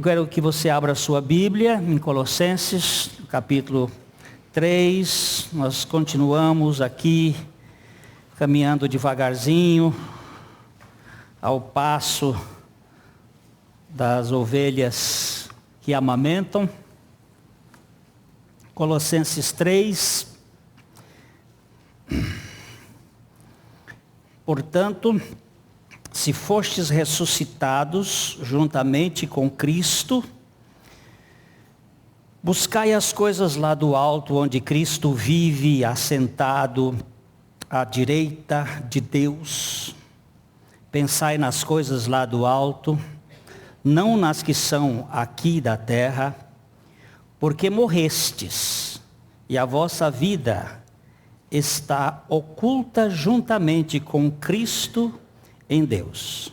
Eu quero que você abra a sua Bíblia em Colossenses, capítulo 3. Nós continuamos aqui, caminhando devagarzinho, ao passo das ovelhas que amamentam. Colossenses 3. Portanto, se fostes ressuscitados juntamente com Cristo, buscai as coisas lá do alto, onde Cristo vive assentado à direita de Deus. Pensai nas coisas lá do alto, não nas que são aqui da terra, porque morrestes, e a vossa vida está oculta juntamente com Cristo em Deus.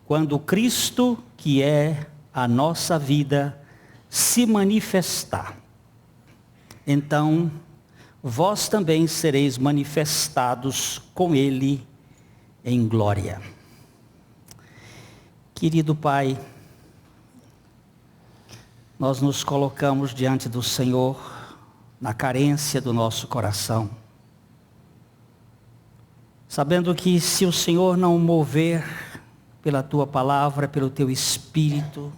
Quando Cristo, que é a nossa vida, se manifestar, então vós também sereis manifestados com Ele em glória. Querido Pai, nós nos colocamos diante do Senhor na carência do nosso coração, sabendo que se o Senhor não mover pela Tua palavra, pelo Teu Espírito,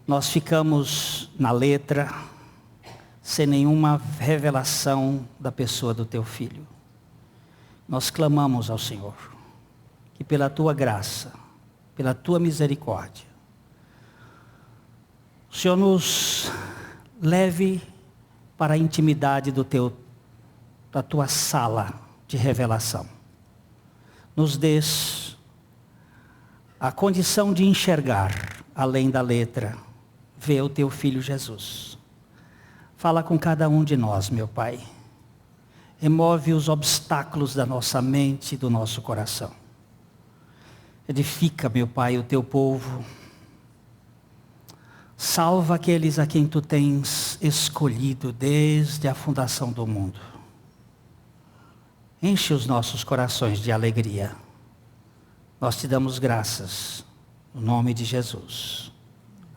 nós ficamos na letra, sem nenhuma revelação da pessoa do Teu Filho. Nós clamamos ao Senhor, que pela Tua graça, pela Tua misericórdia, o Senhor nos leve para a intimidade da Tua sala de revelação. Nos dês a condição de enxergar além da letra, ver o Teu Filho Jesus. Fala com cada um de nós, meu Pai. Remove os obstáculos da nossa mente e do nosso coração. Edifica, meu Pai, o Teu povo. Salva aqueles a quem Tu tens escolhido desde a fundação do mundo. Enche os nossos corações de alegria. Nós Te damos graças, no nome de Jesus.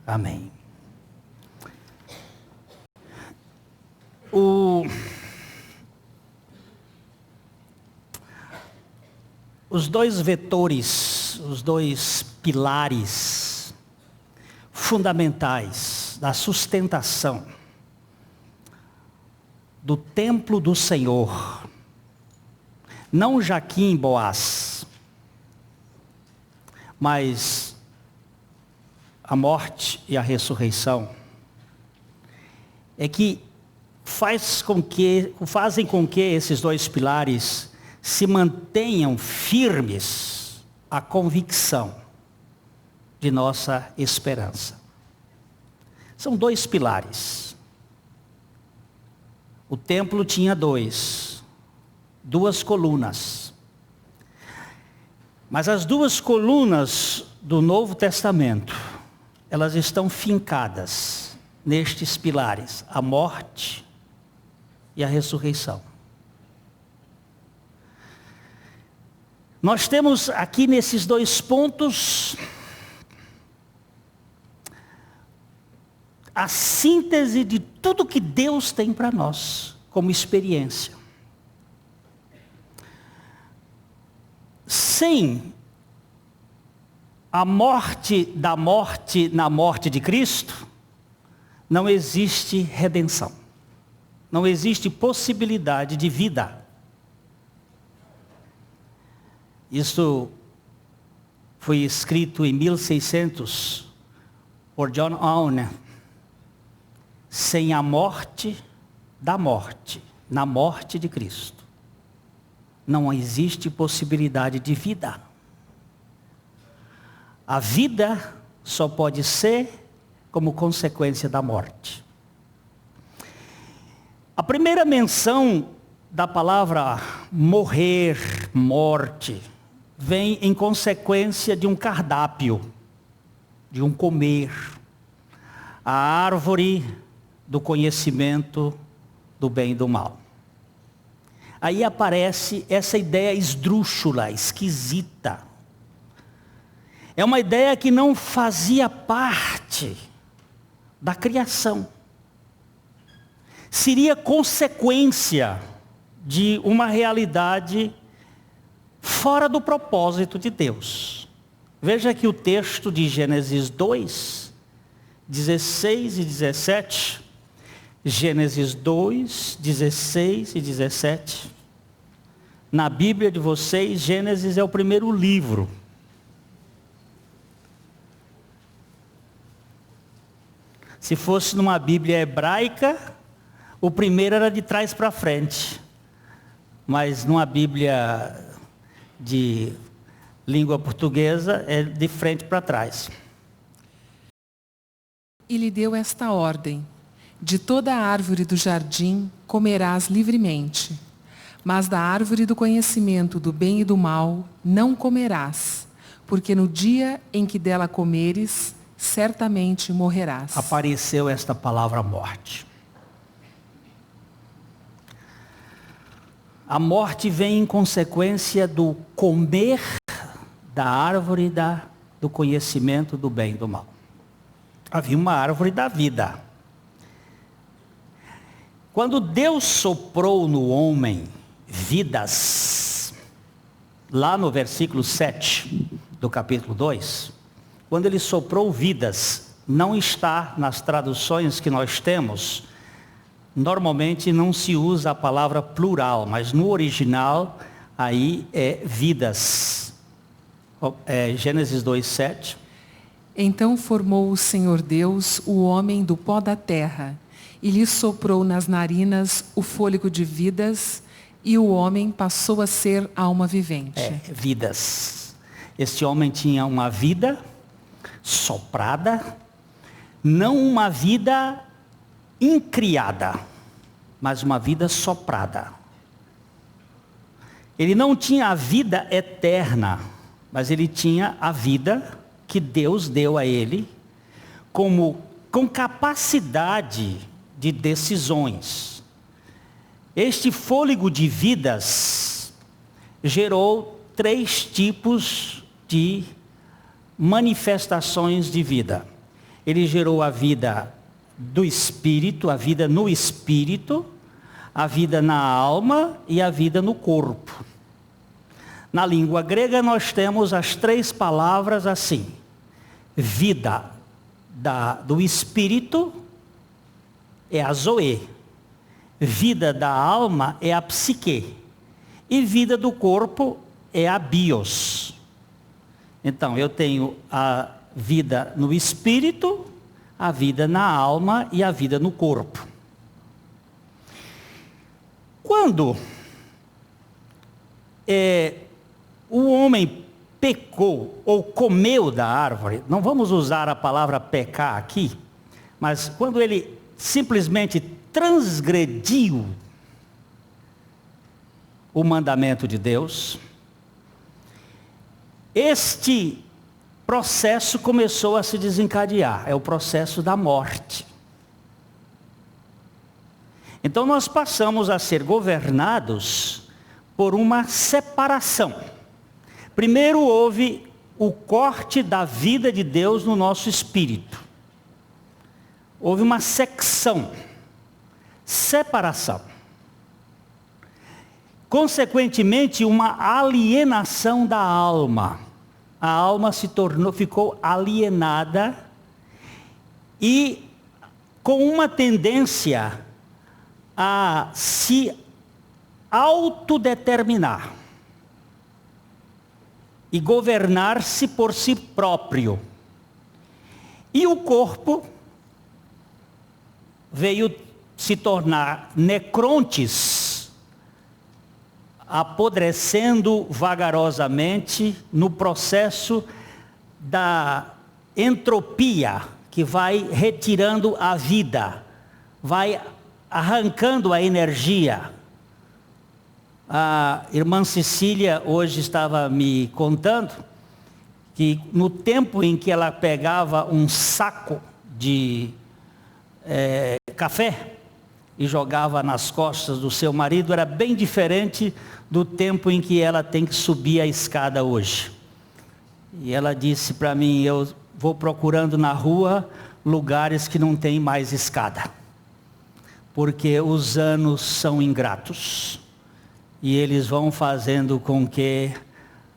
Amém. Os dois vetores, os dois pilares fundamentais da sustentação do templo do Senhor, não Jaquim e Boaz, mas a morte e a ressurreição, é que fazem com que esses dois pilares se mantenham firmes à convicção de nossa esperança. São dois pilares. O templo tinha duas colunas. Mas as duas colunas do Novo Testamento, elas estão fincadas nestes pilares, a morte e a ressurreição. Nós temos aqui nesses dois pontos a síntese de tudo que Deus tem para nós como experiência. Sem a morte na morte de Cristo, não existe redenção. Não existe possibilidade de vida. Isso foi escrito em 1600 por John Owen. Sem a morte na morte de Cristo, não existe possibilidade de vida. A vida só pode ser como consequência da morte. A primeira menção da palavra morrer, morte, vem em consequência de um cardápio, de um comer. A árvore do conhecimento do bem e do mal. Aí aparece essa ideia esdrúxula, esquisita. É uma ideia que não fazia parte da criação. Seria consequência de uma realidade fora do propósito de Deus. Veja aqui o texto de Gênesis 2, 16 e 17. Gênesis 2, 16 e 17. Na Bíblia de vocês, Gênesis é o primeiro livro. Se fosse numa Bíblia hebraica, o primeiro era de trás para frente. Mas numa Bíblia de língua portuguesa, é de frente para trás. E lhe deu esta ordem: de toda a árvore do jardim comerás livremente, mas da árvore do conhecimento do bem e do mal não comerás, porque no dia em que dela comeres, certamente morrerás. Apareceu esta palavra morte. A morte vem em consequência do comer da árvore do conhecimento do bem e do mal. Havia uma árvore da vida. Quando Deus soprou no homem vidas, lá no versículo 7 do capítulo 2, quando ele soprou vidas, não está nas traduções que nós temos, normalmente não se usa a palavra plural, mas no original aí é vidas. Gênesis 2, 7. Então formou o Senhor Deus o homem do pó da terra, e lhe soprou nas narinas o fôlego de vidas, e o homem passou a ser alma vivente. Vidas. Este homem tinha uma vida soprada, não uma vida incriada, mas uma vida soprada. Ele não tinha a vida eterna, mas ele tinha a vida que Deus deu a ele, com capacidade de decisões. Este fôlego de vidas gerou 3 tipos de manifestações de vida. Ele gerou a vida do espírito, a vida no espírito, a vida na alma e a vida no corpo. Na língua grega nós temos as 3 palavras assim: vida do espírito é a zoe, vida da alma é a psique, e vida do corpo é a bios. Então eu tenho a vida no espírito, a vida na alma e a vida no corpo. Quando o homem pecou ou comeu da árvore, não vamos usar a palavra pecar aqui, mas quando ele simplesmente transgrediu o mandamento de Deus, este processo começou a se desencadear, é o processo da morte. Então nós passamos a ser governados por uma separação. Primeiro houve o corte da vida de Deus no nosso espírito. Houve uma secção, separação. Consequentemente, uma alienação da alma. A alma ficou alienada e com uma tendência a se autodeterminar e governar-se por si próprio. E o corpo veio se tornar necrontes, apodrecendo vagarosamente no processo da entropia, que vai retirando a vida, vai arrancando a energia. A irmã Cecília hoje estava me contando que no tempo em que ela pegava um saco de café e jogava nas costas do seu marido, era bem diferente do tempo em que ela tem que subir a escada hoje. E ela disse para mim, eu vou procurando na rua lugares que não tem mais escada. Porque os anos são ingratos. E eles vão fazendo com que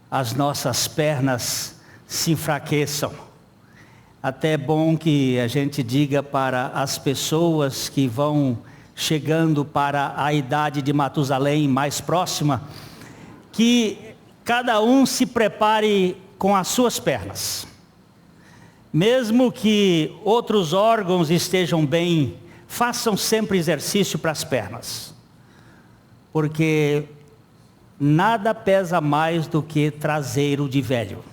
as nossas pernas se enfraqueçam. Até é bom que a gente diga para as pessoas que vão chegando para a idade de Matusalém mais próxima, que cada um se prepare com as suas pernas. Mesmo que outros órgãos estejam bem, façam sempre exercício para as pernas. Porque nada pesa mais do que traseiro de velho.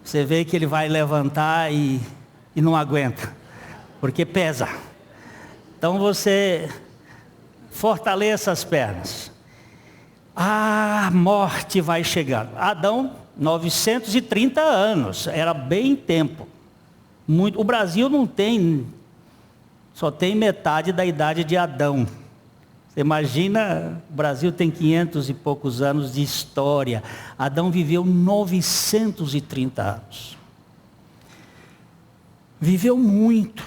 Você vê que ele vai levantar e não aguenta, porque pesa. Então você fortaleça as pernas. A morte vai chegando. Adão, 930 anos, era bem tempo. O Brasil não tem, só tem metade da idade de Adão. Você imagina, o Brasil tem 500 e poucos anos de história. Adão viveu 930 anos. Viveu muito.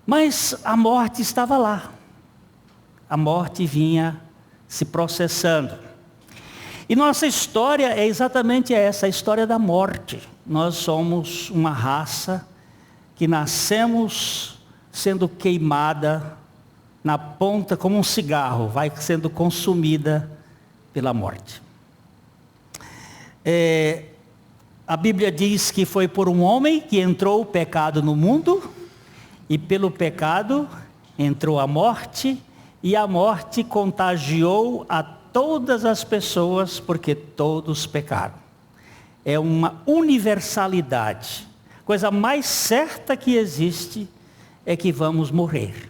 Mas a morte estava lá. A morte vinha se processando. E nossa história é exatamente essa, a história da morte. Nós somos uma raça que nascemos sendo queimada na ponta como um cigarro, vai sendo consumida pela morte. A Bíblia diz que foi por um homem que entrou o pecado no mundo, e pelo pecado entrou a morte, e a morte contagiou a todas as pessoas, porque todos pecaram. É uma universalidade. A coisa mais certa que existe é que vamos morrer.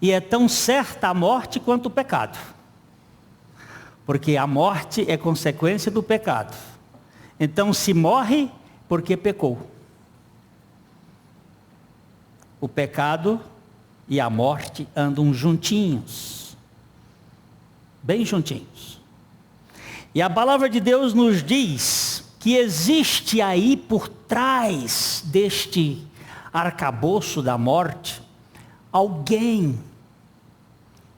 E é tão certa a morte quanto o pecado. Porque a morte é consequência do pecado. Então se morre porque pecou. O pecado e a morte andam juntinhos. Bem juntinhos. E a palavra de Deus nos diz que existe aí por trás deste arcabouço da morte alguém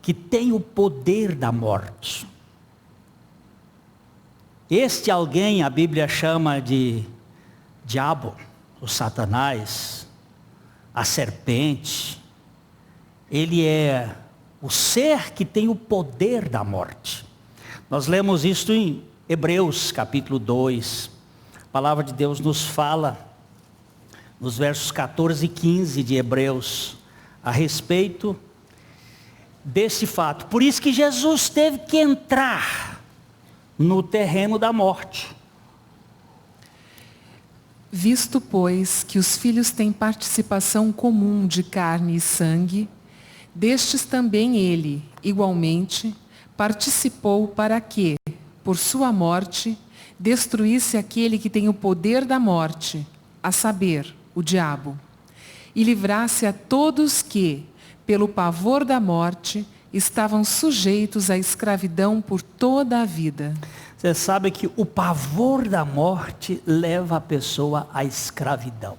que tem o poder da morte. Este alguém a Bíblia chama de diabo, o Satanás, a serpente. Ele é o ser que tem o poder da morte. Nós lemos isto em Hebreus capítulo 2. A palavra de Deus nos fala nos versos 14 e 15 de Hebreus a respeito desse fato. Por isso que Jesus teve que entrar no terreno da morte. Visto, pois, que os filhos têm participação comum de carne e sangue, destes também ele, igualmente, participou para que, por sua morte, destruísse aquele que tem o poder da morte, a saber, o diabo, e livrasse a todos que, pelo pavor da morte, estavam sujeitos à escravidão por toda a vida. Você sabe que o pavor da morte leva a pessoa à escravidão.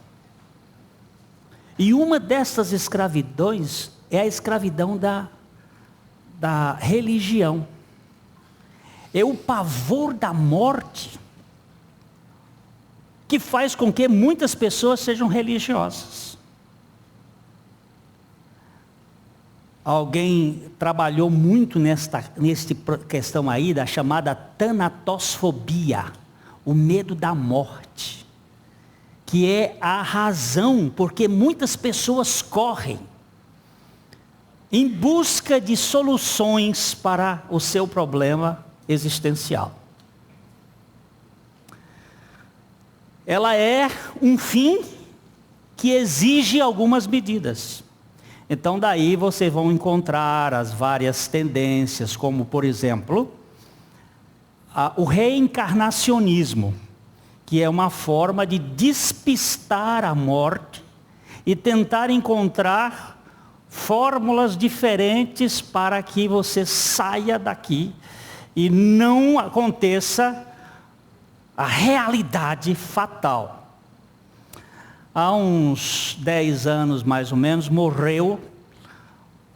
E uma dessas escravidões é a escravidão da religião. É o pavor da morte que faz com que muitas pessoas sejam religiosas. Alguém trabalhou muito nesta questão aí da chamada tanatosfobia, o medo da morte, que é a razão porque muitas pessoas correm em busca de soluções para o seu problema existencial. Ela é um fim que exige algumas medidas. Então daí vocês vão encontrar as várias tendências, como por exemplo, o reencarnacionismo, que é uma forma de despistar a morte e tentar encontrar fórmulas diferentes para que você saia daqui e não aconteça a realidade fatal. Há uns 10 anos, mais ou menos, morreu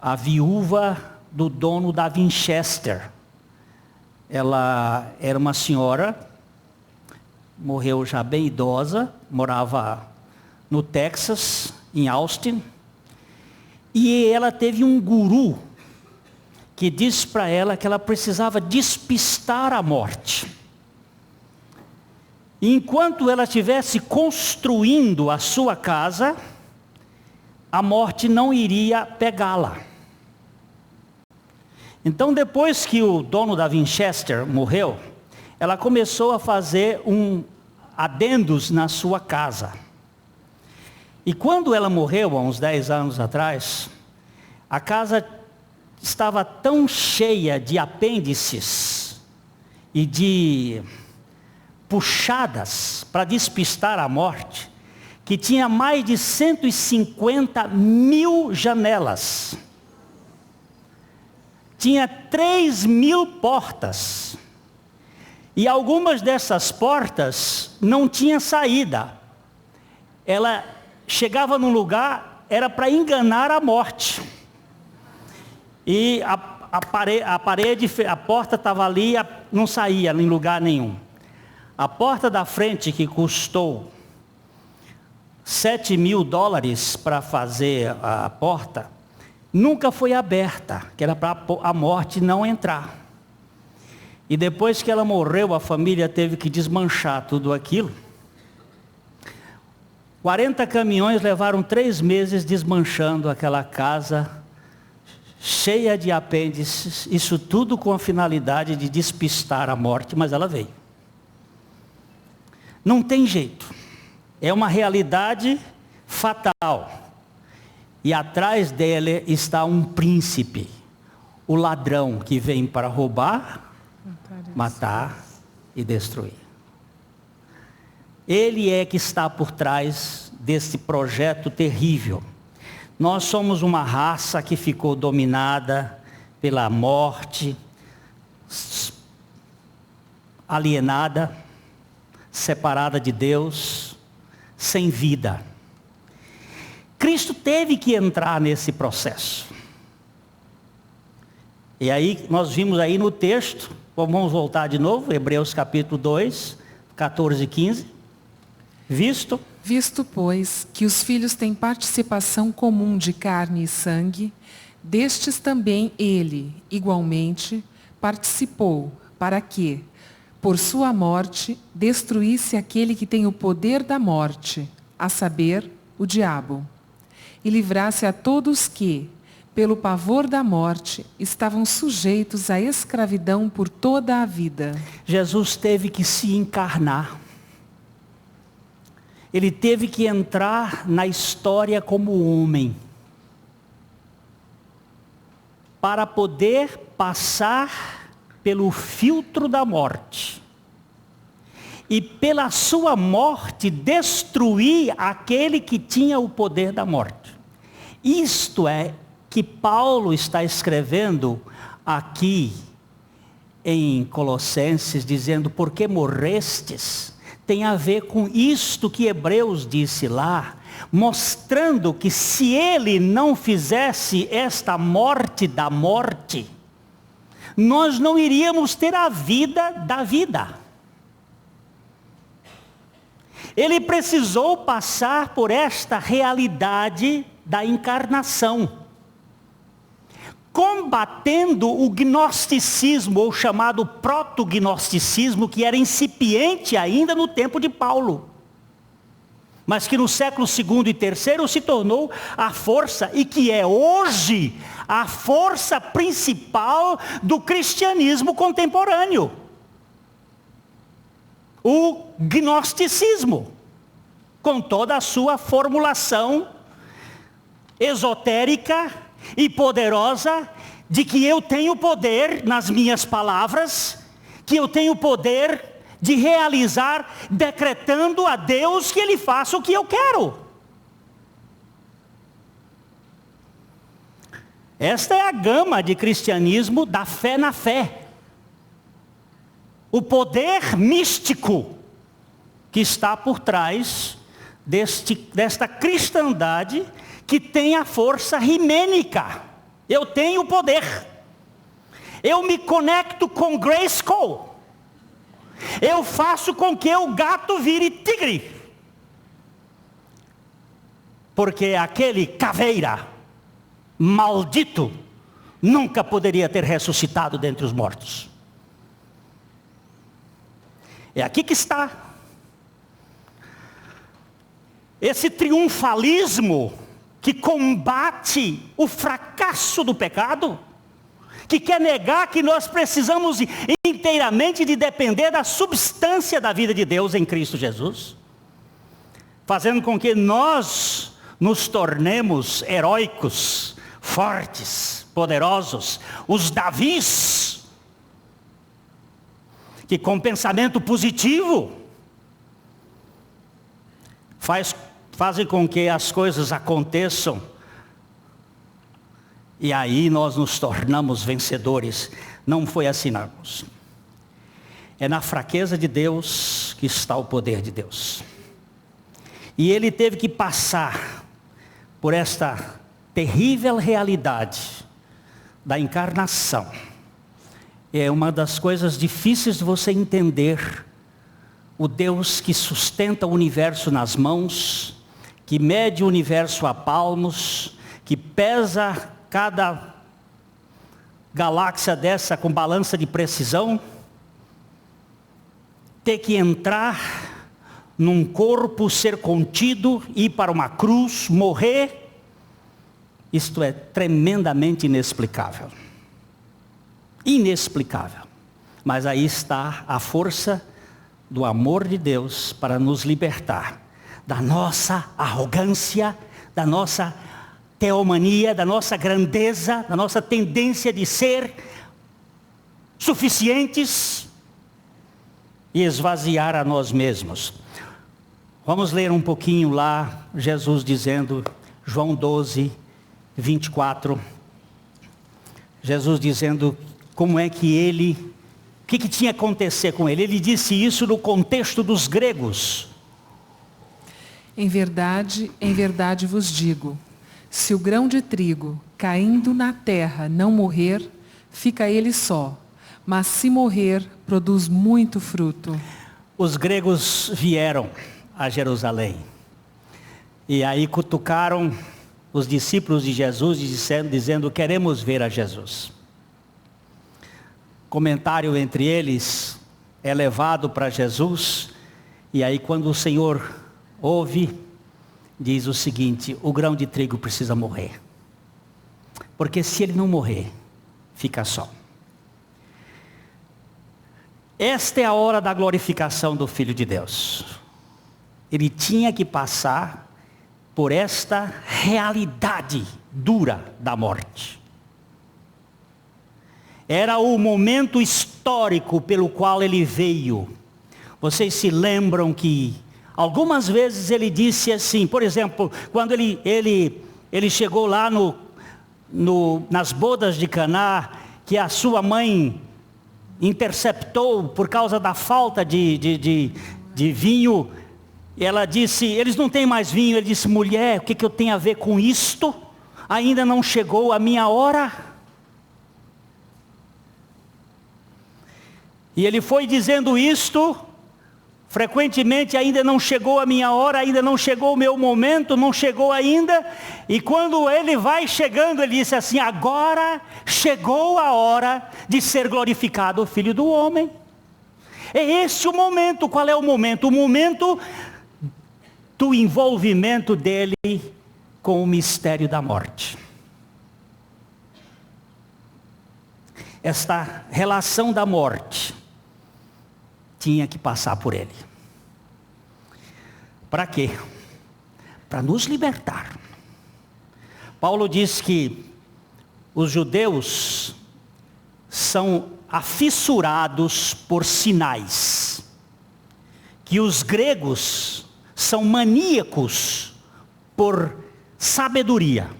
a viúva do dono da Winchester. Ela era uma senhora, morreu já bem idosa, morava no Texas, em Austin, e ela teve um guru que disse para ela que ela precisava despistar a morte. E enquanto ela estivesse construindo a sua casa, a morte não iria pegá-la. Então, depois que o dono da Winchester morreu, ela começou a fazer adendos na sua casa. E quando ela morreu, há uns 10 anos atrás, a casa estava tão cheia de apêndices e de puxadas para despistar a morte, que tinha mais de 150 mil janelas. Tinha 3.000 portas. E algumas dessas portas não tinham saída. Ela chegava num lugar, era para enganar a morte. E a porta estava ali, não saía em lugar nenhum. A porta da frente, que custou $7.000 para fazer a porta, nunca foi aberta, que era para a morte não entrar. E depois que ela morreu, a família teve que desmanchar tudo aquilo. 40 caminhões levaram 3 meses desmanchando aquela casa, cheia de apêndices, isso tudo com a finalidade de despistar a morte, mas ela veio. Não tem jeito, é uma realidade fatal. E atrás dele está um príncipe, o ladrão que vem para roubar, matar e destruir. Ele é que está por trás desse projeto terrível. Nós somos uma raça que ficou dominada pela morte, alienada, separada de Deus, sem vida. Cristo teve que entrar nesse processo. E aí nós vimos aí no texto, vamos voltar de novo, Hebreus capítulo 2, 14 e 15. Visto, pois, que os filhos têm participação comum de carne e sangue, destes também ele, igualmente, participou, para que, por sua morte, destruísse aquele que tem o poder da morte, a saber, o diabo, e livrasse a todos que, pelo pavor da morte, estavam sujeitos à escravidão por toda a vida. Jesus teve que se encarnar. Ele teve que entrar na história como homem, para poder passar pelo filtro da morte, e pela sua morte destruir aquele que tinha o poder da morte. Isto é que Paulo está escrevendo aqui em Colossenses, dizendo, porque morrestes, tem a ver com isto que Hebreus disse lá, mostrando que se ele não fizesse esta morte da morte, nós não iríamos ter a vida da vida. Ele precisou passar por esta realidade da encarnação, combatendo o gnosticismo, ou chamado proto-gnosticismo, que era incipiente ainda no tempo de Paulo, mas que no século II e III se tornou a força, e que é hoje a força principal do cristianismo contemporâneo. O gnosticismo, com toda a sua formulação esotérica e poderosa, de que eu tenho poder nas minhas palavras, que eu tenho poder de realizar, decretando a Deus que Ele faça o que eu quero. Esta é a gama de cristianismo da fé na fé. O poder místico que está por trás desta cristandade que tem a força rimênica. Eu tenho poder. Eu me conecto com Grayskull. Eu faço com que o gato vire tigre. Porque aquele caveira maldito nunca poderia ter ressuscitado dentre os mortos. É aqui que está. Esse triunfalismo que combate o fracasso do pecado, que quer negar que nós precisamos inteiramente de depender da substância da vida de Deus em Cristo Jesus, fazendo com que nós nos tornemos heróicos, fortes, poderosos, os Davis, que com pensamento positivo fazem com que as coisas aconteçam, e aí nós nos tornamos vencedores. Não foi assim, não. É na fraqueza de Deus que está o poder de Deus. E ele teve que passar por esta terrível realidade da encarnação. É uma das coisas difíceis de você entender. O Deus que sustenta o universo nas mãos, que mede o universo a palmos, que pesa cada galáxia dessa com balança de precisão, ter que entrar num corpo, ser contido, ir para uma cruz, morrer, isto é tremendamente inexplicável. Inexplicável. Mas aí está a força do amor de Deus para nos libertar da nossa arrogância, da nossa teomania, da nossa grandeza, da nossa tendência de ser suficientes e esvaziar a nós mesmos. Vamos ler um pouquinho lá, Jesus dizendo, João 12, 24. Jesus dizendo como é que ele, o que tinha que acontecer com ele. Ele disse isso no contexto dos gregos. Em verdade vos digo, se o grão de trigo caindo na terra não morrer, fica ele só, mas se morrer, produz muito fruto. Os gregos vieram a Jerusalém, e aí cutucaram os discípulos de Jesus, dizendo, queremos ver a Jesus. Comentário entre eles é levado para Jesus, e aí quando o Senhor ouve, diz o seguinte, o grão de trigo precisa morrer, porque se ele não morrer, fica só. Esta é a hora da glorificação do Filho de Deus. Ele tinha que passar por esta realidade dura da morte. Era o momento histórico pelo qual ele veio. Vocês se lembram que algumas vezes ele disse assim, por exemplo, quando ele chegou lá nas bodas de Caná, que a sua mãe interceptou por causa da falta de vinho, ela disse, eles não têm mais vinho. Ele disse, mulher, o que eu tenho a ver com isto? Ainda não chegou a minha hora. E ele foi dizendo isto frequentemente, ainda não chegou a minha hora, ainda não chegou o meu momento, não chegou ainda. E quando ele vai chegando, ele disse assim, agora chegou a hora de ser glorificado o Filho do Homem. É esse o momento. Qual é o momento? O momento do envolvimento dele com o mistério da morte. Esta relação da morte tinha que passar por ele. Para quê? Para nos libertar. Paulo diz que os judeus são afissurados por sinais, que os gregos são maníacos por sabedoria.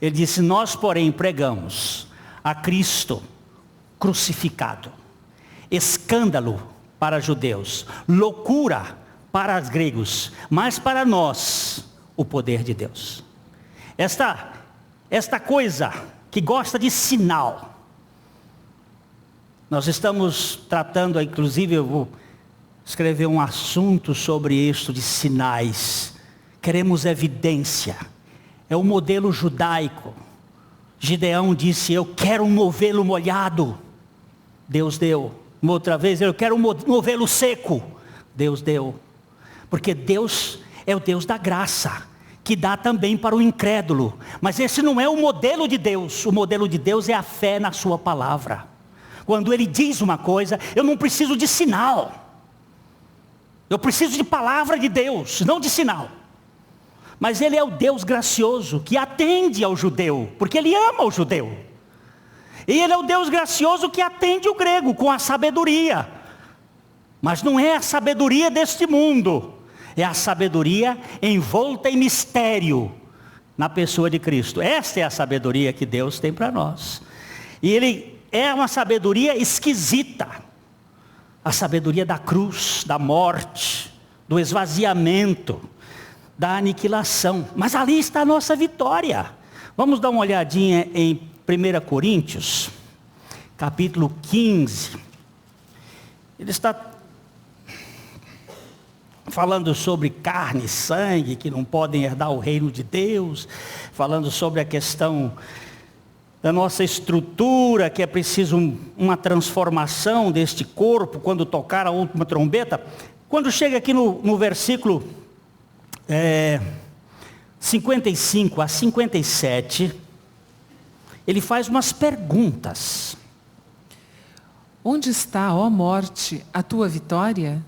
Ele disse, nós porém pregamos a Cristo crucificado, escândalo para judeus, loucura para os gregos, mas para nós, o poder de Deus. Esta coisa que gosta de sinal, nós estamos tratando, inclusive eu vou escrever um assunto sobre isso de sinais. Queremos evidência, é o modelo judaico. Gideão disse, eu quero um novelo molhado, Deus deu. Uma outra vez, eu quero um novelo seco, Deus deu. Porque Deus é o Deus da graça, que dá também para o incrédulo. Mas esse não é o modelo de Deus. O modelo de Deus é a fé na sua palavra. Quando Ele diz uma coisa, eu não preciso de sinal. Eu preciso de palavra de Deus, não de sinal. Mas Ele é o Deus gracioso, que atende ao judeu, porque Ele ama o judeu. E Ele é o Deus gracioso que atende o grego com a sabedoria. Mas não é a sabedoria deste mundo. É a sabedoria envolta em mistério na pessoa de Cristo. Esta é a sabedoria que Deus tem para nós. E Ele é uma sabedoria esquisita. A sabedoria da cruz, da morte, do esvaziamento, da aniquilação. Mas ali está a nossa vitória. Vamos dar uma olhadinha em 1 Coríntios, capítulo 15. Ele está falando sobre carne e sangue, que não podem herdar o reino de Deus. Falando sobre a questão da nossa estrutura, que é preciso uma transformação deste corpo, quando tocar a última trombeta. Quando chega aqui no versículo 55 a 57, ele faz umas perguntas. Onde está, ó morte, a tua vitória?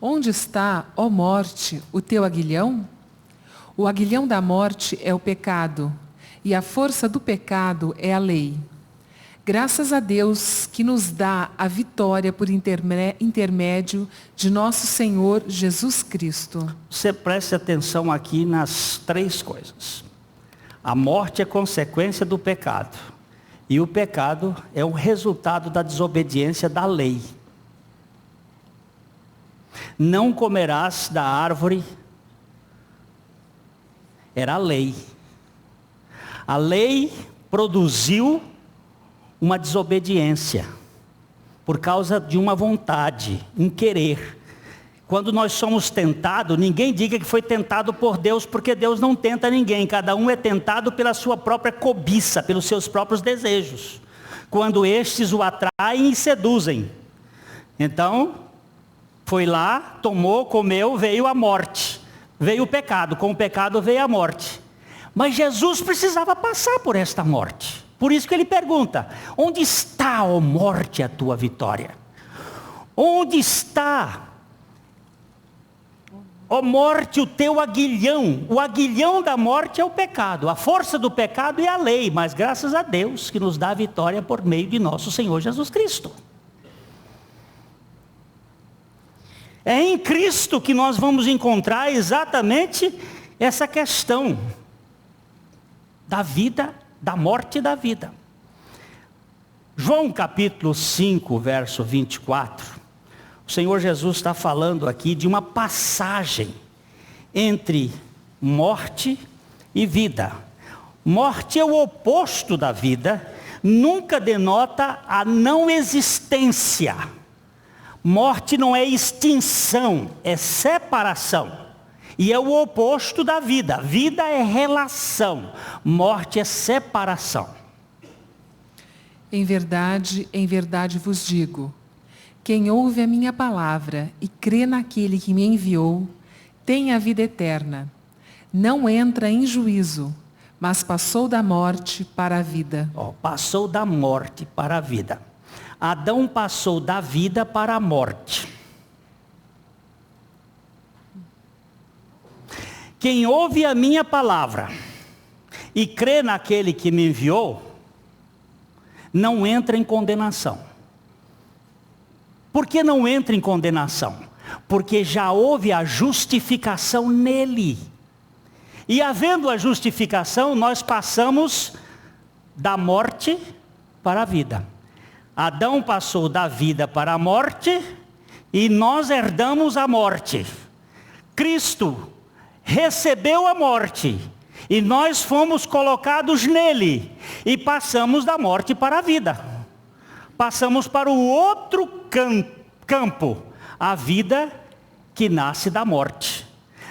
Onde está, ó morte, o teu aguilhão? O aguilhão da morte é o pecado, e a força do pecado é a lei. Graças a Deus que nos dá a vitória por intermédio de nosso Senhor Jesus Cristo. Você preste atenção aqui nas três coisas. A morte é consequência do pecado. E o pecado é o resultado da desobediência da lei. Não comerás da árvore. Era a lei. A lei produziu uma desobediência. Por causa de uma vontade, um querer. Quando nós somos tentados, ninguém diga que foi tentado por Deus, porque Deus não tenta ninguém. Cada um é tentado pela sua própria cobiça, pelos seus próprios desejos. Quando estes o atraem e seduzem. Então, foi lá, tomou, comeu, veio a morte. Veio o pecado, com o pecado veio a morte. Mas Jesus precisava passar por esta morte. Por isso que ele pergunta, onde está, ó morte, a tua vitória? Onde está, ó morte, o teu aguilhão? O aguilhão da morte é o pecado. A força do pecado é a lei. Mas graças a Deus que nos dá a vitória por meio de nosso Senhor Jesus Cristo. É em Cristo que nós vamos encontrar exatamente essa questão da vida, da morte e da vida. João capítulo 5, verso 24. O Senhor Jesus está falando aqui de uma passagem entre morte e vida. Morte é o oposto da vida, nunca denota a não existência. Morte não é extinção, é separação. E é o oposto da vida. Vida é relação, morte é separação. Em verdade vos digo, quem ouve a minha palavra e crê naquele que me enviou, tem a vida eterna. Não entra em juízo, mas passou da morte para a vida. Passou da morte para a vida. Adão passou da vida para a morte. Quem ouve a minha palavra e crê naquele que me enviou, não entra em condenação. Por que não entra em condenação? Porque já houve a justificação nele. E havendo a justificação, nós passamos da morte para a vida. Adão passou da vida para a morte, e nós herdamos a morte. Cristo recebeu a morte e nós fomos colocados nele e passamos da morte para a vida. Passamos para o outro campo, a vida que nasce da morte.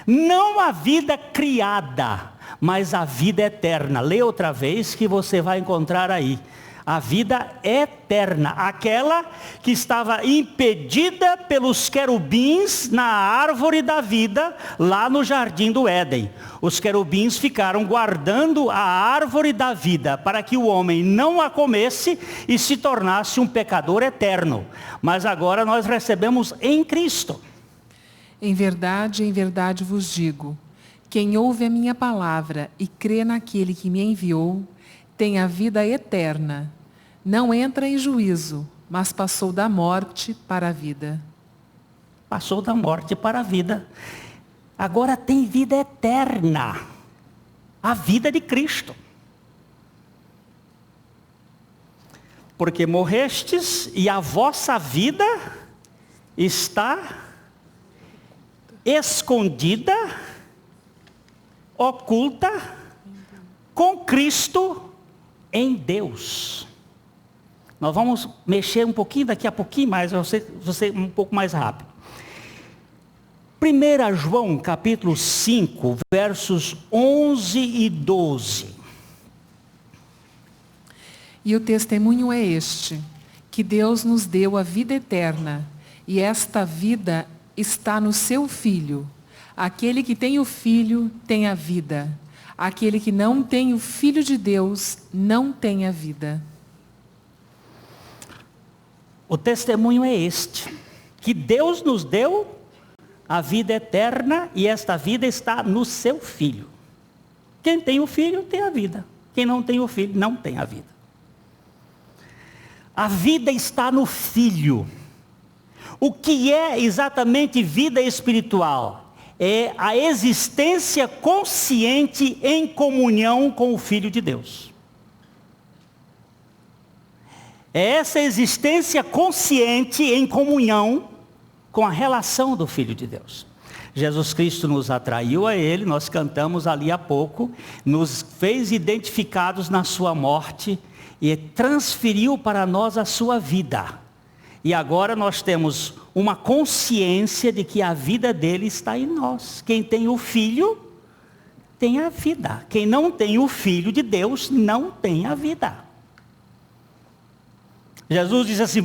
Não a vida criada, mas a vida eterna. Lê outra vez que você vai encontrar aí. A vida eterna, aquela que estava impedida pelos querubins na árvore da vida, lá no jardim do Éden. Os querubins ficaram guardando a árvore da vida, para que o homem não a comesse e se tornasse um pecador eterno. Mas agora nós recebemos em Cristo. Em verdade vos digo, quem ouve a minha palavra e crê naquele que me enviou, tem a vida eterna. Não entra em juízo, mas passou da morte para a vida. Passou da morte para a vida. Agora tem vida eterna. A vida de Cristo. Porque morrestes e a vossa vida está escondida, oculta, com Cristo em Deus. Nós vamos mexer um pouquinho daqui a pouquinho mais, você um pouco mais rápido. 1 João capítulo 5, versos 11 e 12. E o testemunho é este, que Deus nos deu a vida eterna, e esta vida está no seu Filho. Aquele que tem o Filho tem a vida. Aquele que não tem o Filho de Deus não tem a vida. O testemunho é este, que Deus nos deu a vida eterna e esta vida está no seu Filho. Quem tem o Filho tem a vida. Quem não tem o Filho não tem a vida. A vida está no Filho. O que é exatamente vida espiritual? É a existência consciente em comunhão com o Filho de Deus. É essa existência consciente em comunhão com a relação do Filho de Deus. Jesus Cristo nos atraiu a Ele, nós cantamos ali há pouco, nos fez identificados na sua morte e transferiu para nós a sua vida. E agora nós temos uma consciência de que a vida dele está em nós. Quem tem o Filho, tem a vida. Quem não tem o Filho de Deus, não tem a vida. Jesus diz assim,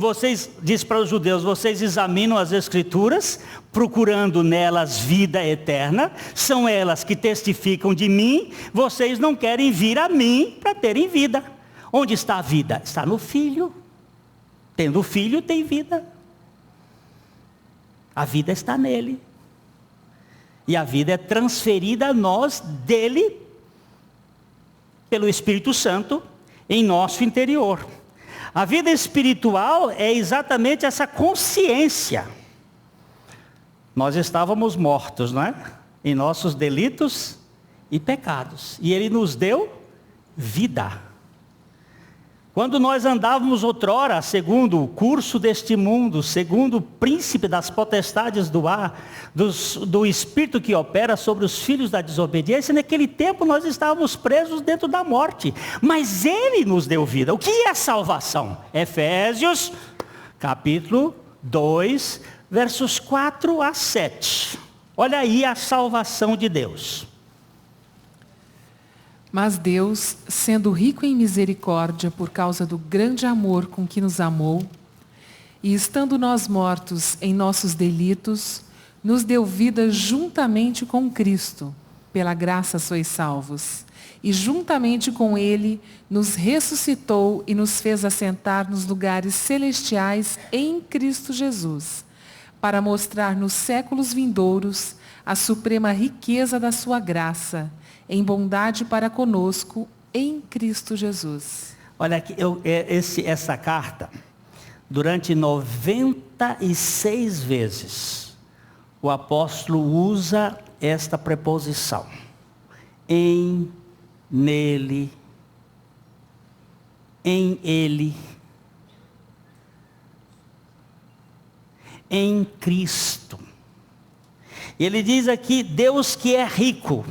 diz para os judeus, vocês examinam as Escrituras, procurando nelas vida eterna, são elas que testificam de mim, vocês não querem vir a mim para terem vida. Onde está a vida? Está no Filho. Tendo o Filho, tem vida. A vida está nele. E a vida é transferida a nós dele, pelo Espírito Santo, em nosso interior. A vida espiritual é exatamente essa consciência. Nós estávamos mortos, não é? Em nossos delitos e pecados. E Ele nos deu vida. Quando nós andávamos outrora, segundo o curso deste mundo, segundo o príncipe das potestades do ar, do espírito que opera sobre os filhos da desobediência, naquele tempo nós estávamos presos dentro da morte. Mas Ele nos deu vida. O que é salvação? Efésios, capítulo 2, versos 4 a 7. Olha aí a salvação de Deus. Mas Deus, sendo rico em misericórdia por causa do grande amor com que nos amou, e estando nós mortos em nossos delitos, nos deu vida juntamente com Cristo. Pela graça sois salvos. E juntamente com Ele nos ressuscitou e nos fez assentar nos lugares celestiais em Cristo Jesus, para mostrar nos séculos vindouros a suprema riqueza da sua graça, em bondade para conosco, em Cristo Jesus. Olha aqui, essa carta, durante 96 vezes, o apóstolo usa esta preposição. Em, nele, em ele. em Cristo. Ele diz aqui, Deus que é rico,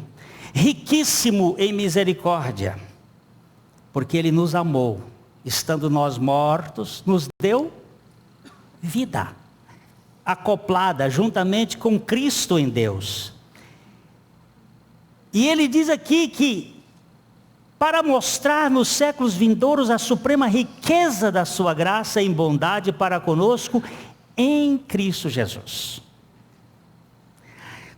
riquíssimo em misericórdia, porque Ele nos amou, estando nós mortos, nos deu vida, acoplada juntamente com Cristo em Deus. E Ele diz aqui que, para mostrar nos séculos vindouros a suprema riqueza da sua graça em bondade para conosco, em Cristo Jesus.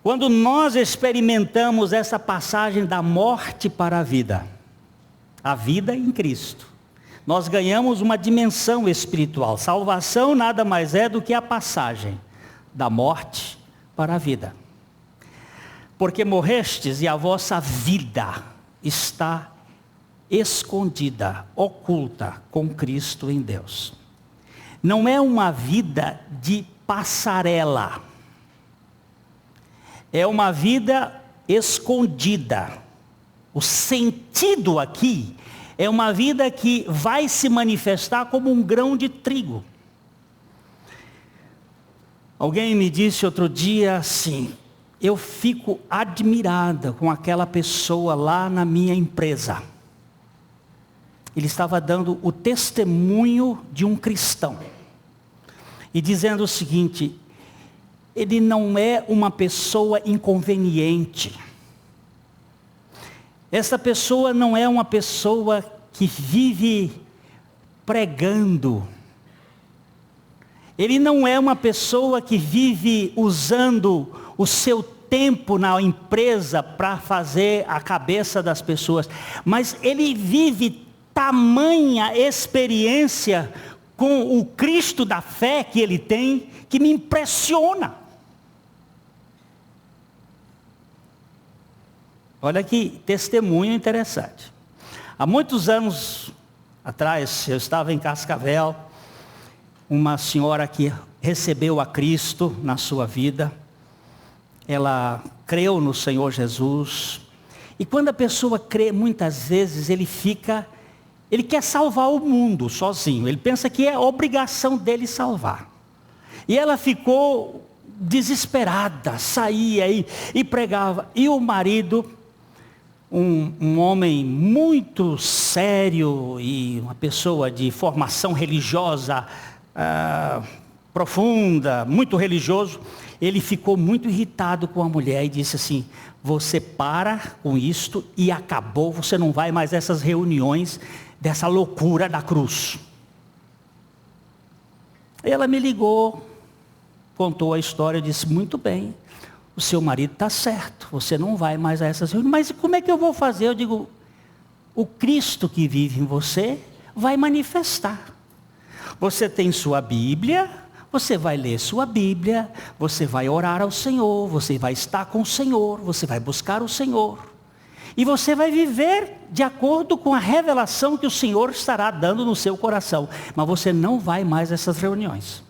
Quando nós experimentamos essa passagem da morte para a vida em Cristo, nós ganhamos uma dimensão espiritual. Salvação nada mais é do que a passagem da morte para a vida. Porque morrestes e a vossa vida está escondida, oculta com Cristo em Deus. Não é uma vida de passarela. É uma vida escondida. O sentido aqui é uma vida que vai se manifestar como um grão de trigo. Alguém me disse outro dia assim, eu fico admirada com aquela pessoa lá na minha empresa. Ele estava dando o testemunho de um cristão. E dizendo o seguinte, ele não é uma pessoa inconveniente. Essa pessoa não é uma pessoa que vive pregando. Ele não é uma pessoa que vive usando o seu tempo na empresa para fazer a cabeça das pessoas. Mas ele vive tamanha experiência com o Cristo da fé que ele tem, que me impressiona. Olha que testemunho interessante. Há muitos anos atrás, eu estava em Cascavel, uma senhora que recebeu a Cristo na sua vida, ela creu no Senhor Jesus, e quando a pessoa crê, muitas vezes ele quer salvar o mundo sozinho, ele pensa que é obrigação dele salvar. E ela ficou desesperada, saía e pregava, e o marido, um homem muito sério e uma pessoa de formação religiosa profunda, muito religioso, ele ficou muito irritado com a mulher e disse assim, você para com isto e acabou, você não vai mais a essas reuniões dessa loucura da cruz. Ela me ligou, contou a história, disse, muito bem, o seu marido está certo, você não vai mais a essas reuniões, mas como é que eu vou fazer? Eu digo, o Cristo que vive em você vai manifestar. Você tem sua Bíblia, você vai ler sua Bíblia, você vai orar ao Senhor, você vai estar com o Senhor, você vai buscar o Senhor. E você vai viver de acordo com a revelação que o Senhor estará dando no seu coração. Mas você não vai mais a essas reuniões.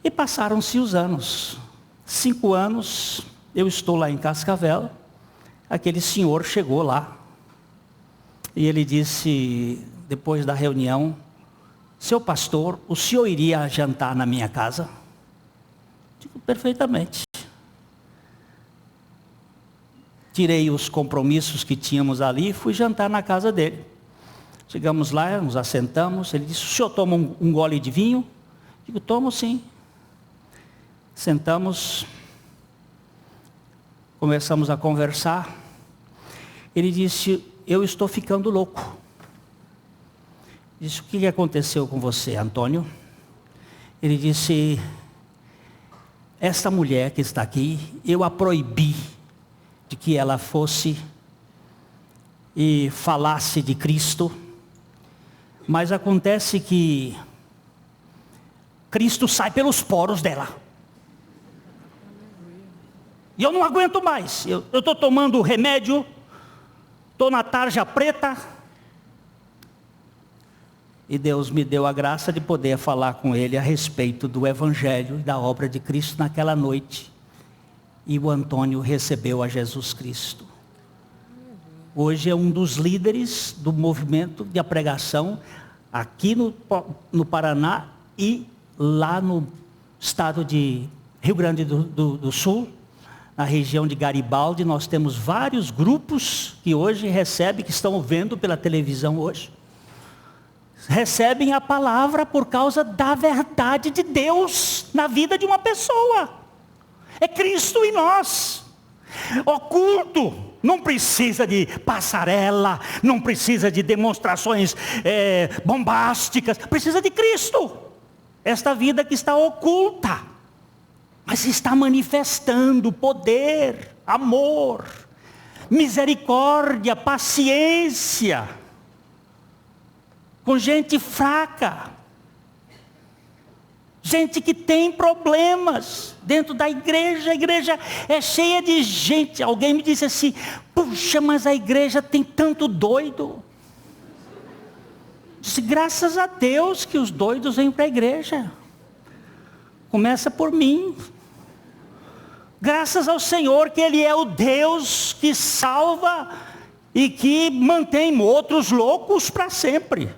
E passaram-se os anos. 5 anos, eu estou lá em Cascavel. Aquele senhor chegou lá. E ele disse, depois da reunião, seu pastor, o senhor iria jantar na minha casa? Digo, perfeitamente. Tirei os compromissos que tínhamos ali e fui jantar na casa dele. Chegamos lá, nos assentamos. Ele disse, o senhor toma um gole de vinho? Digo, tomo sim. Sentamos, começamos a conversar. Ele disse, eu estou ficando louco. Disse, o que aconteceu com você, Antônio? Ele disse, esta mulher que está aqui, eu a proibi de que ela fosse e falasse de Cristo, mas acontece que Cristo sai pelos poros dela. E eu não aguento mais, eu estou tomando remédio, estou na tarja preta, e Deus me deu a graça de poder falar com ele a respeito do Evangelho e da obra de Cristo naquela noite. E o Antônio recebeu a Jesus Cristo. Hoje é um dos líderes do movimento de pregação aqui no Paraná e lá no estado de Rio Grande do Sul, na região de Garibaldi, nós temos vários grupos que hoje recebem, que estão vendo pela televisão hoje, recebem a palavra por causa da verdade de Deus na vida de uma pessoa. É Cristo em nós. Oculto, não precisa de passarela, não precisa de demonstrações bombásticas, precisa de Cristo. Esta vida que está oculta, mas está manifestando poder, amor, misericórdia, paciência, com gente fraca, gente que tem problemas dentro da igreja. A igreja é cheia de gente. Alguém me disse assim: puxa, mas a igreja tem tanto doido. Disse: graças a Deus que os doidos vêm para a igreja. Começa por mim. Graças ao Senhor que Ele é o Deus que salva e que mantém outros loucos para sempre.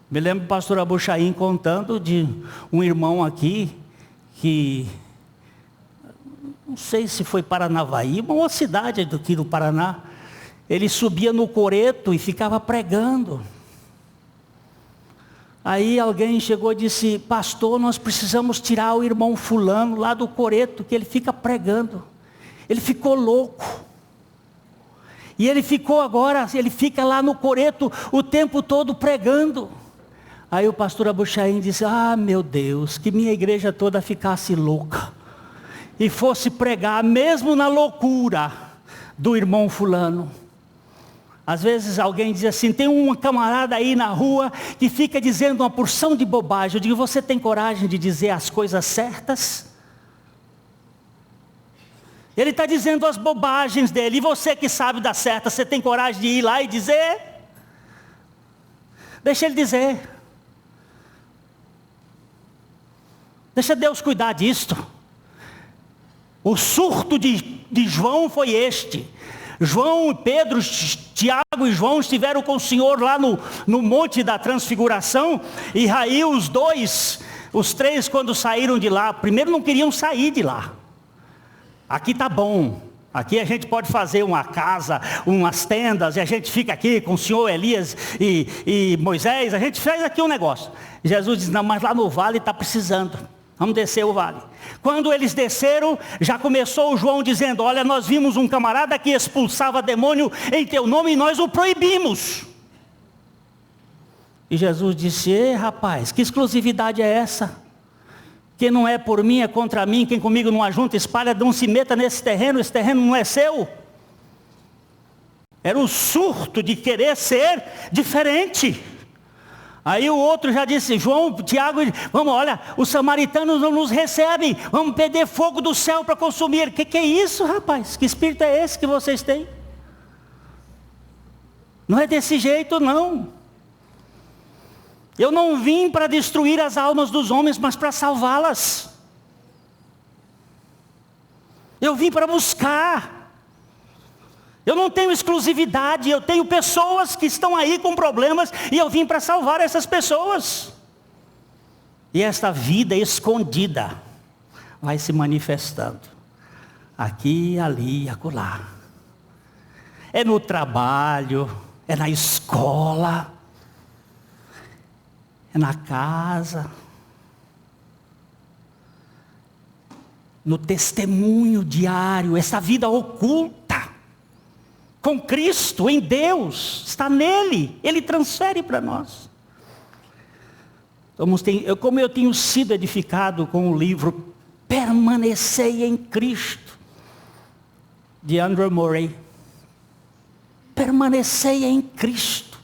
Me lembro do pastor Abuchaim contando de um irmão aqui, que não sei se foi Paranavaí, uma cidade aqui do Paraná. Ele subia no coreto e ficava pregando. Aí alguém chegou e disse: pastor, nós precisamos tirar o irmão fulano lá do coreto, que ele fica pregando. Ele ficou louco. E ele fica lá no coreto o tempo todo pregando. Aí o pastor Abuchaim disse: ah, meu Deus, que minha igreja toda ficasse louca e fosse pregar mesmo na loucura do irmão fulano. Às vezes alguém diz assim: tem um camarada aí na rua que fica dizendo uma porção de bobagem. Eu digo: você tem coragem de dizer as coisas certas? Ele está dizendo as bobagens dele, e você que sabe dar certo, você tem coragem de ir lá e dizer? Deixa ele dizer. Deixa Deus cuidar disto. O surto de João foi este. João, Pedro, Tiago e João estiveram com o Senhor lá no Monte da Transfiguração. E aí os três quando saíram de lá, primeiro não queriam sair de lá. Aqui tá bom. Aqui a gente pode fazer uma casa, umas tendas, e a gente fica aqui com o Senhor Elias e Moisés. A gente faz aqui um negócio. Jesus diz: não, mas lá no vale está precisando. Vamos descer o vale. Quando eles desceram, já começou o João dizendo: olha, nós vimos um camarada que expulsava demônio em teu nome e nós o proibimos. E Jesus disse: ei, rapaz, que exclusividade é essa? Quem não é por mim é contra mim, quem comigo não ajunta, espalha, não se meta nesse terreno, esse terreno não é seu. Era um surto de querer ser diferente. Aí o outro já disse: João, Tiago, vamos, olha, os samaritanos não nos recebem, vamos pedir fogo do céu para consumir. Que é isso, rapaz? Que espírito é esse que vocês têm? Não é desse jeito, não. Eu não vim para destruir as almas dos homens, mas para salvá-las. Eu vim para buscar. Eu não tenho exclusividade, eu tenho pessoas que estão aí com problemas e eu vim para salvar essas pessoas. E esta vida escondida vai se manifestando aqui, ali e acolá. É no trabalho, é na escola, é na casa, no testemunho diário, essa vida oculta. Com Cristo, em Deus, está nele, Ele transfere para nós. Como eu tenho sido edificado com o livro Permanecei em Cristo, de Andrew Murray. Permanecei em Cristo.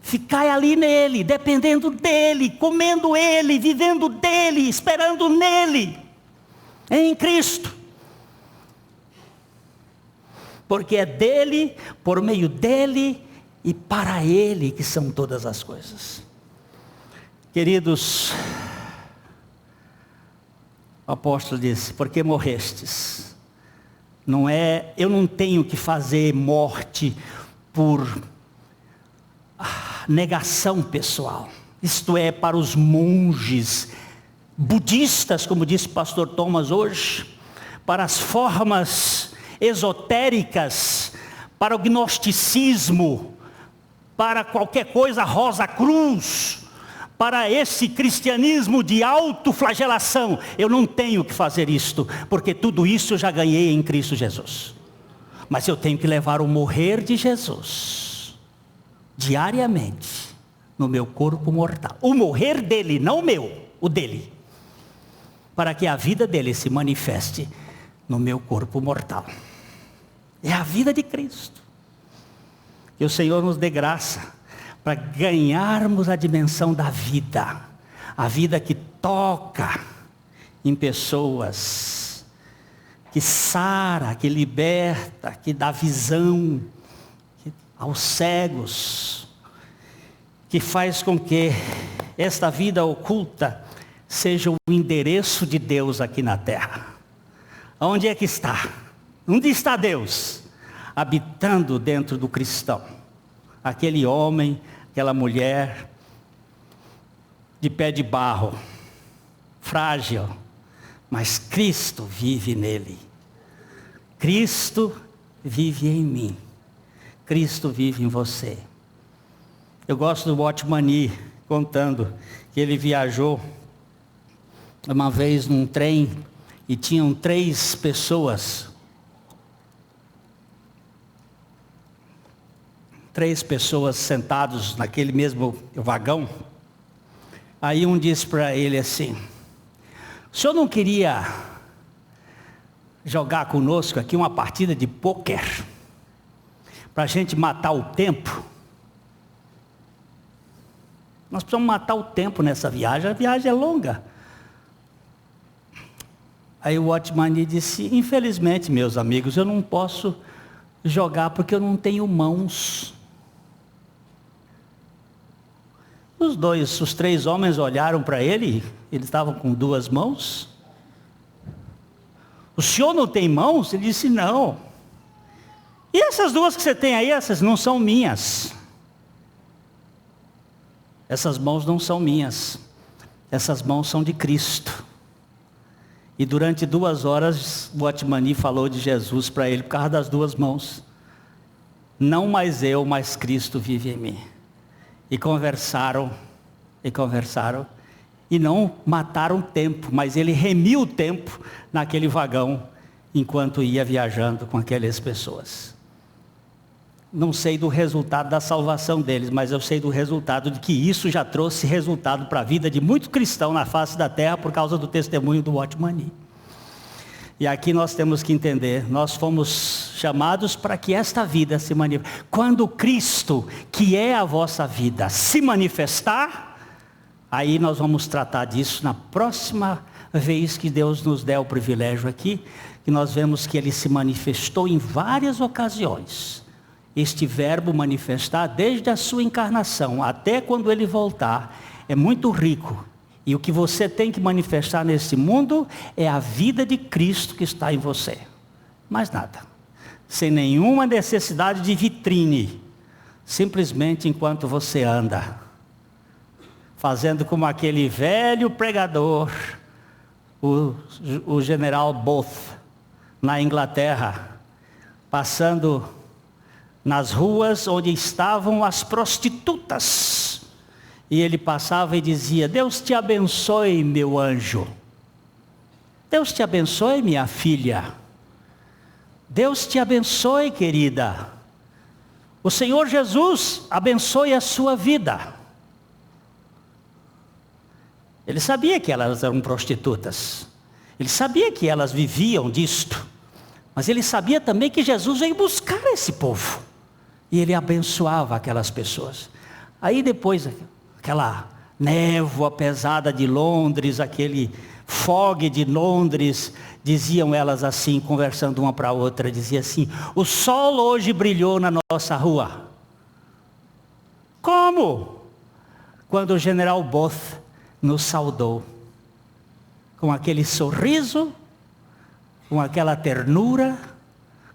Ficai ali nele, dependendo dele, comendo ele, vivendo dele, esperando nele, em Cristo. Porque é dele, por meio dele e para ele que são todas as coisas. Queridos, o apóstolo disse: porque morrestes? Eu não tenho que fazer morte por negação pessoal. Isto é, para os monges budistas, como disse o pastor Thomas hoje, para as formas esotéricas, para o gnosticismo, para qualquer coisa rosa cruz, para esse cristianismo de autoflagelação. Eu não tenho que fazer isto, porque tudo isso eu já ganhei em Cristo Jesus. Mas eu tenho que levar o morrer de Jesus diariamente no meu corpo mortal. O morrer dele, não o meu, o dele. Para que a vida dele se manifeste no meu corpo mortal. É a vida de Cristo. Que o Senhor nos dê graça para ganharmos a dimensão da vida. A vida que toca em pessoas, que sara, que liberta, que dá visão aos cegos, que faz com que esta vida oculta seja o endereço de Deus aqui na terra. Onde é que está? Onde está Deus? Habitando dentro do cristão. Aquele homem, aquela mulher, de pé de barro, frágil, mas Cristo vive nele. Cristo vive em mim. Cristo vive em você. Eu gosto do Watchman Nee contando que ele viajou uma vez num trem e tinham 3 pessoas. 3 pessoas sentados naquele mesmo vagão. Aí um disse para ele assim: o senhor não queria jogar conosco aqui uma partida de pôquer? Para a gente matar o tempo? Nós precisamos matar o tempo nessa viagem, a viagem é longa. Aí o Watchman Nee disse: infelizmente, meus amigos, eu não posso jogar porque eu não tenho mãos. Os 3 homens olharam para ele, eles estavam com 2 mãos. O senhor não tem mãos? Ele disse: não. E essas 2 que você tem aí, essas não são minhas. Essas mãos não são minhas. Essas mãos são de Cristo. E durante 2 horas, o Watchman Nee falou de Jesus para ele por causa das 2 mãos. Não mais eu, mas Cristo vive em mim. E conversaram, e não mataram o tempo, mas ele remiu o tempo naquele vagão, enquanto ia viajando com aquelas pessoas. Não sei do resultado da salvação deles, mas eu sei do resultado de que isso já trouxe resultado para a vida de muito cristão na face da terra, por causa do testemunho do Watchman Nee. E aqui nós temos que entender, nós fomos chamados para que esta vida se manifeste. Quando Cristo, que é a vossa vida, se manifestar, aí nós vamos tratar disso na próxima vez que Deus nos der o privilégio aqui, que nós vemos que Ele se manifestou em várias ocasiões. Este verbo manifestar, desde a sua encarnação até quando Ele voltar, é muito rico. E o que você tem que manifestar nesse mundo é a vida de Cristo que está em você. Mais nada. Sem nenhuma necessidade de vitrine. Simplesmente enquanto você anda. Fazendo como aquele velho pregador, o general Booth, na Inglaterra. Passando nas ruas onde estavam as prostitutas. E ele passava e dizia: Deus te abençoe, meu anjo. Deus te abençoe, minha filha. Deus te abençoe, querida. O Senhor Jesus abençoe a sua vida. Ele sabia que elas eram prostitutas. Ele sabia que elas viviam disto. Mas ele sabia também que Jesus veio buscar esse povo. E ele abençoava aquelas pessoas. Aí depois, aquela névoa pesada de Londres, aquele fog de Londres, diziam elas assim, conversando uma para a outra, dizia assim: o sol hoje brilhou na nossa rua. Como? Quando o general Booth nos saudou, com aquele sorriso, com aquela ternura,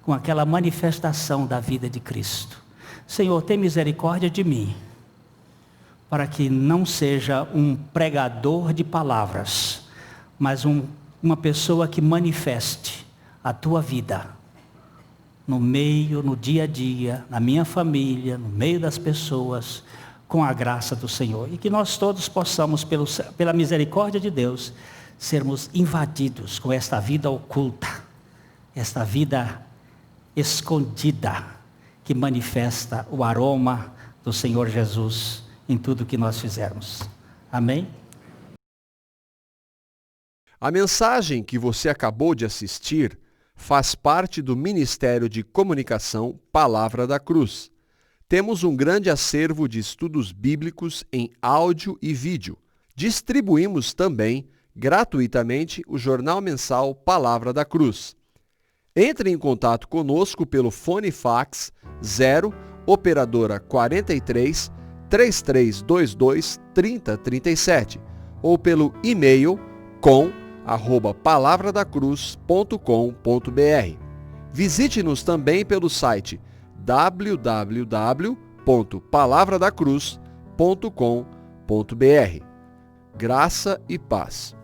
com aquela manifestação da vida de Cristo. Senhor, tem misericórdia de mim. para que não seja um pregador de palavras, mas uma pessoa que manifeste a tua vida no meio, no dia a dia, na minha família, no meio das pessoas, com a graça do Senhor. E que nós todos possamos, pela misericórdia de Deus, sermos invadidos com esta vida oculta, esta vida escondida, que manifesta o aroma do Senhor Jesus em tudo que nós fizermos. Amém? A mensagem que você acabou de assistir faz parte do Ministério de Comunicação Palavra da Cruz. Temos um grande acervo de estudos bíblicos em áudio e vídeo. Distribuímos também, gratuitamente, o jornal mensal Palavra da Cruz. Entre em contato conosco pelo fone fax 0 operadora 43 3322 3037 ou pelo e-mail com@palavradacruz.com.br. Visite-nos também pelo site www.palavradacruz.com.br. Graça e paz.